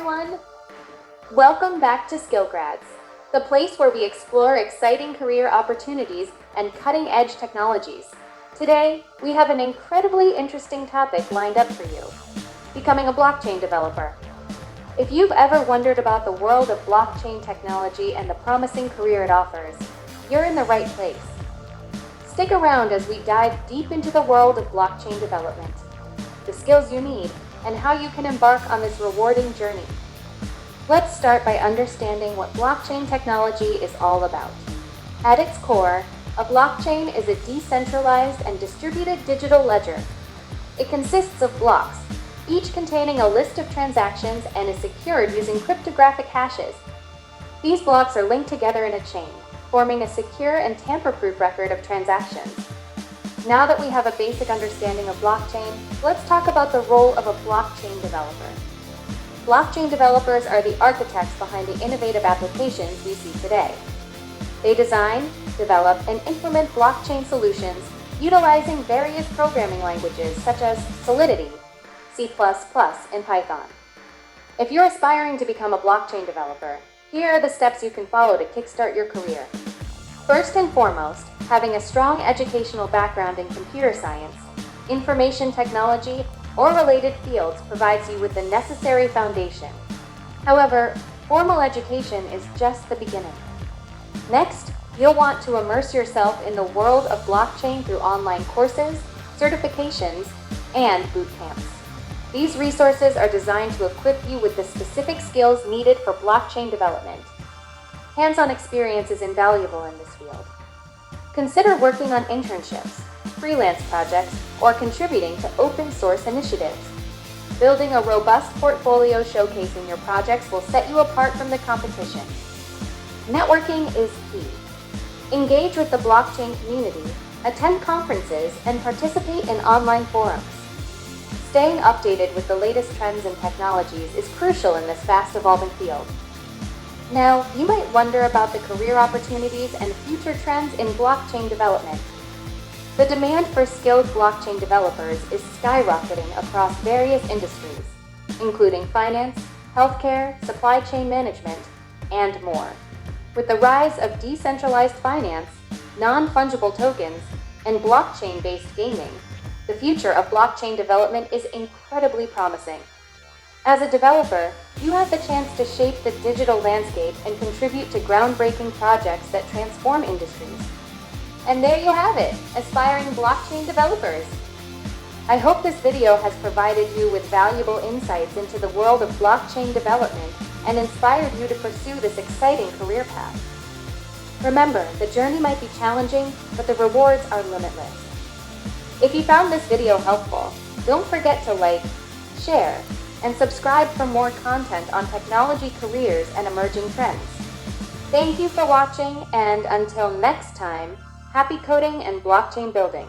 everyone! Welcome back to SkillGrads, the place where we explore exciting career opportunities and cutting-edge technologies. Today, we have an incredibly interesting topic lined up for you: becoming a blockchain developer. If you've ever wondered about the world of blockchain technology and the promising career it offers, you're in the right place. Stick around as we dive deep into the world of blockchain development, the skills you need, and how you can embark on this rewarding journey. Let's start by understanding what blockchain technology is all about. At its core, a blockchain is a decentralized and distributed digital ledger. It consists of blocks, each containing a list of transactions and is secured using cryptographic hashes. These blocks are linked together in a chain, forming a secure and tamper-proof record of transactions. Now that we have a basic understanding of blockchain, let's talk about the role of a blockchain developer. Blockchain developers are the architects behind the innovative applications we see today. They design, develop, and implement blockchain solutions utilizing various programming languages such as Solidity, C++, and Python. If you're aspiring to become a blockchain developer, here are the steps you can follow to kickstart your career. First and foremost, having a strong educational background in computer science, information technology, or related fields provides you with the necessary foundation. However, formal education is just the beginning. Next, you'll want to immerse yourself in the world of blockchain through online courses, certifications, and boot camps. These resources are designed to equip you with the specific skills needed for blockchain development. Hands-on experience is invaluable in this field. Consider working on internships, freelance projects, or contributing to open-source initiatives. Building a robust portfolio showcasing your projects will set you apart from the competition. Networking is key. Engage with the blockchain community, attend conferences, and participate in online forums. Staying updated with the latest trends and technologies is crucial in this fast-evolving field. Now, you might wonder about the career opportunities and future trends in blockchain development. The demand for skilled blockchain developers is skyrocketing across various industries, including finance, healthcare, supply chain management, and more. With the rise of decentralized finance, non-fungible tokens, and blockchain-based gaming, the future of blockchain development is incredibly promising. As a developer, you have the chance to shape the digital landscape and contribute to groundbreaking projects that transform industries. And there you have it, aspiring blockchain developers. I hope this video has provided you with valuable insights into the world of blockchain development and inspired you to pursue this exciting career path. Remember, the journey might be challenging, but the rewards are limitless. If you found this video helpful, don't forget to like, share, and subscribe for more content on technology careers and emerging trends. Thank you for watching, and until next time, happy coding and blockchain building.